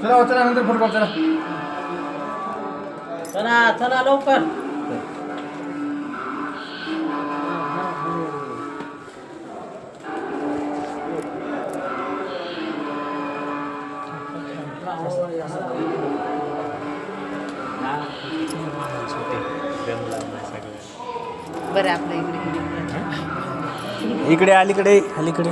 चला चला नंतर फुटबॉल चला चला चला लवकर. बरं आपल्या इकडे इकडे अलीकडे अलीकडे